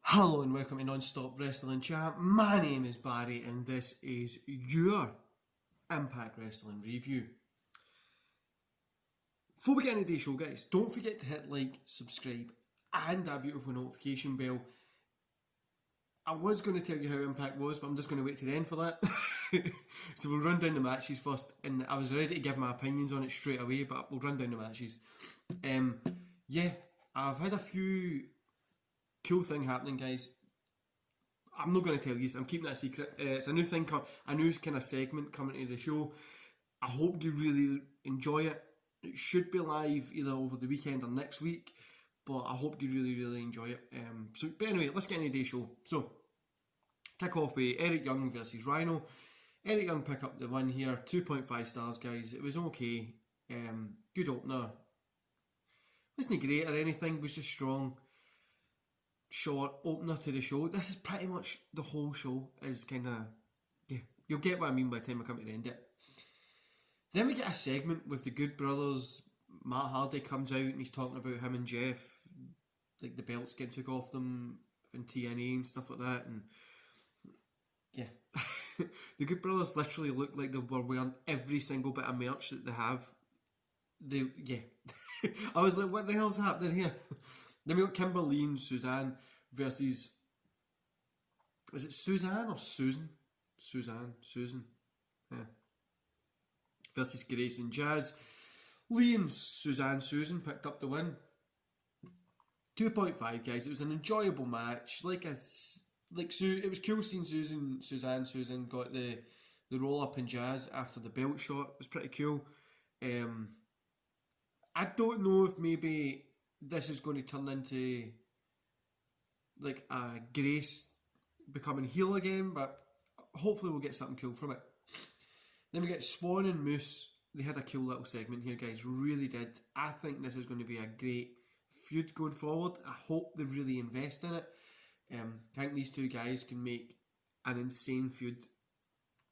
Hello and welcome to Non-Stop Wrestling Chat. My name is Barry and this is your Impact Wrestling review. Before we get into the show, guys, don't forget to hit like, subscribe and that beautiful notification bell. I was going to tell you how Impact was, but I'm just going to wait to the end for that. So we'll run down the matches first, and I was ready to give my opinions on it straight away, but we'll run down the matches. Yeah, I've had a few cool thing happening, guys. I'm not going to tell you, I'm keeping that a secret. It's a new thing, a new kind of segment coming to the show. I hope you really enjoy it. It should be live either over the weekend or next week, but I hope you really enjoy it. But anyway, let's get into the show. So, kick off with Eric Young versus Rhino. Eric Young pick up the win here, 2.5 stars, guys. It was okay. Good opener. Wasn't great or anything, was just strong. Short opener to the show. This is pretty much the whole show. Is kind of, yeah, you'll get what I mean by the time I come to the end of it. Then we get a segment with the Good Brothers. Matt Hardy comes out and he's talking about him and Jeff, like the belts getting took off them in TNA and stuff like that. And yeah, the Good Brothers literally look like they were wearing every single bit of merch that they have. I was like, what the hell's happening here? Then we got Kimberly and Suzanne versus... Is it Suzanne or Susan? Susan. Yeah. Versus Grace and Jazz. Lee and Susan picked up the win. 2.5, guys. It was an enjoyable match. It was cool seeing Susan got the roll up in Jazz after the belt shot. It was pretty cool. I don't know if maybe this is going to turn into like a Grace becoming heel again, but hopefully we'll get something cool from it. Then we get Swan and Moose. They had a cool little segment here, guys, really did. I think this is going to be a great feud going forward. I hope they really invest in it. I think these two guys can make an insane feud,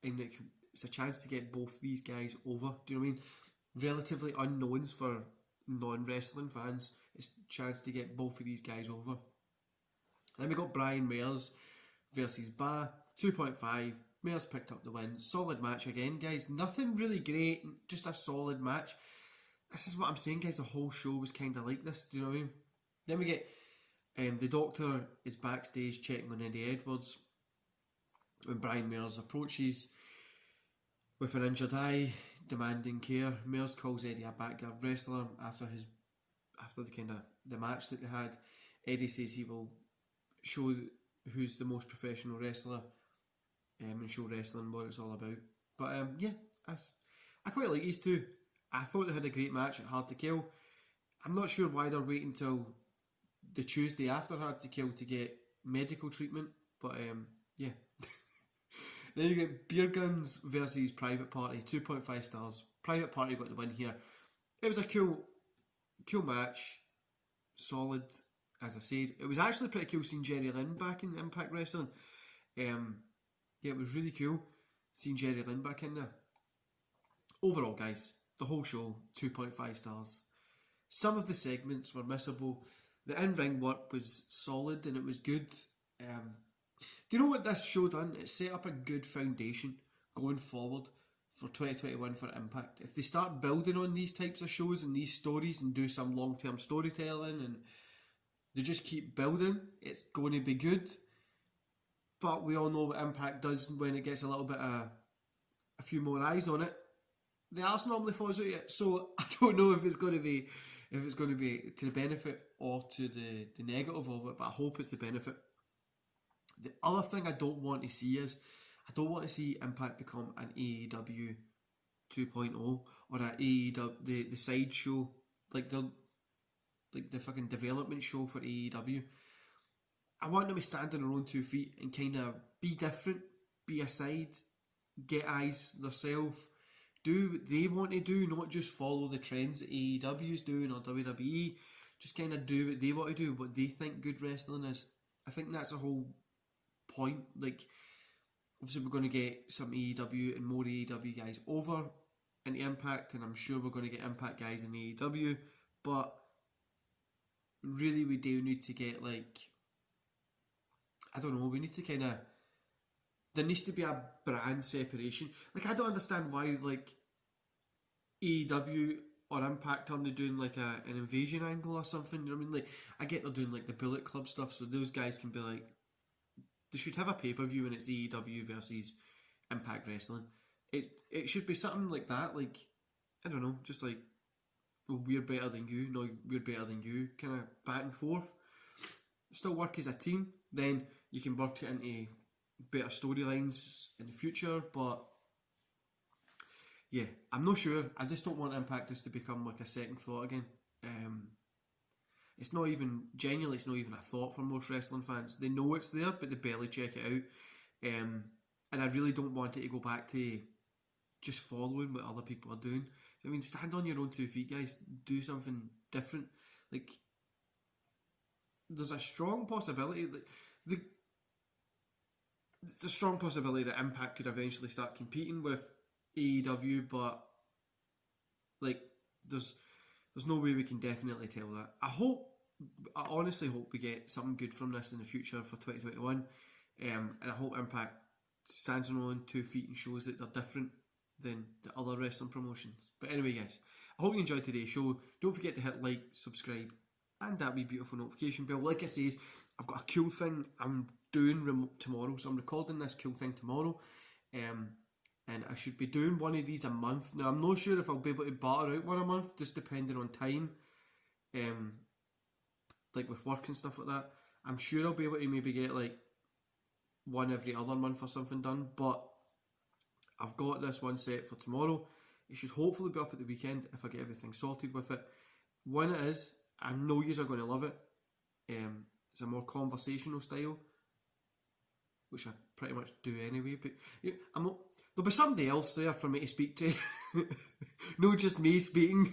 and it's a chance to get both these guys over. Do you know what I mean? Relatively unknowns for non-wrestling fans. It's a chance to get both of these guys over. Then we got Brian Mayers versus Ba. 2.5. Mayers picked up the win. Solid match again, guys. Nothing really great, just a solid match. This is what I'm saying, guys. The whole show was kind of like this. Do you know what I mean? Then we get the Doctor is backstage checking on Eddie Edwards when Brian Mayers approaches with an injured eye, demanding care. Mayers calls Eddie a backyard wrestler after the match that they had. Eddie says he will show who's the most professional wrestler and show wrestling what it's all about. But I quite like these two. I thought they had a great match at Hard to Kill. I'm not sure why they're waiting until the Tuesday after Hard to Kill to get medical treatment, but yeah. Then you get Beer Guns versus Private Party, 2.5 stars. Private Party got the win here. It was a cool match. Solid, as I said. It was actually pretty cool seeing Jerry Lynn back in Impact Wrestling. Yeah, it was really cool seeing Jerry Lynn back in there. Overall, guys, the whole show, 2.5 stars. Some of the segments were missable. The in-ring work was solid and it was good. Do you know what this show done? It set up a good foundation going forward for 2021 for Impact. If they start building on these types of shows and these stories and do some long-term storytelling and they just keep building, it's going to be good. But we all know what Impact does when it gets a little bit of a few more eyes on it. The arse normally falls out yet, so I don't know if it's going to be to the benefit or to the negative of it, but I hope it's the benefit. The other thing I don't want to see is, I don't want to see Impact become an AEW 2.0 or an AEW, the side show, like the fucking development show for AEW. I want them to stand on their own 2 feet and kind of be different, be a side, get eyes themselves, do what they want to do, not just follow the trends that AEW is doing or WWE. Just kind of do what they want to do, what they think good wrestling is. I think that's a whole point. Like, obviously we're going to get some AEW and more AEW guys over into Impact, and I'm sure we're going to get Impact guys in AEW, but really we do need to get like I don't know, we need to kind of, there needs to be a brand separation. Like, I don't understand why, like, AEW or Impact aren't they doing like an invasion angle or something, you know what I mean? Like, I get they're doing like the Bullet Club stuff, so those guys can be like, they should have a pay-per-view and it's AEW versus Impact Wrestling. It should be something like that, like, I don't know, just like, well, we're better than you, no, we're better than you, kind of back and forth. Still work as a team, then you can work it into better storylines in the future, but yeah, I'm not sure. I just don't want Impact just to become like a second thought again. It's not even, genuinely, it's not even a thought for most wrestling fans. They know it's there, but they barely check it out. And I really don't want it to go back to just following what other people are doing. I mean, stand on your own 2 feet, guys. Do something different. Like, there's a strong possibility that the strong possibility that Impact could eventually start competing with AEW, but like, there's no way we can definitely tell that. I honestly hope we get something good from this in the future for 2021, and I hope Impact stands on their own 2 feet and shows that they're different than the other wrestling promotions. But anyway, guys, I hope you enjoyed today's show. Don't forget to hit like, subscribe, and that wee beautiful notification bell. Like I says, I've got a cool thing I'm doing tomorrow, so I'm recording this cool thing tomorrow, and I should be doing one of these a month. Now, I'm not sure if I'll be able to batter out one a month, just depending on time, like with work and stuff like that. I'm sure I'll be able to maybe get like one every other month or something done, but I've got this one set for tomorrow. It should hopefully be up at the weekend if I get everything sorted with it. When it is, I know you are going to love it. It's a more conversational style, which I pretty much do anyway, but yeah, there'll be somebody else there for me to speak to. Not just me speaking.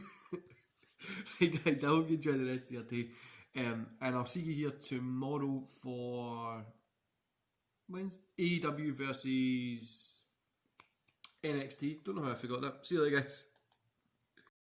Right, guys, I hope you enjoy the rest of your day. And I'll see you here tomorrow for AEW versus NXT. Don't know how I forgot that. See you later, guys.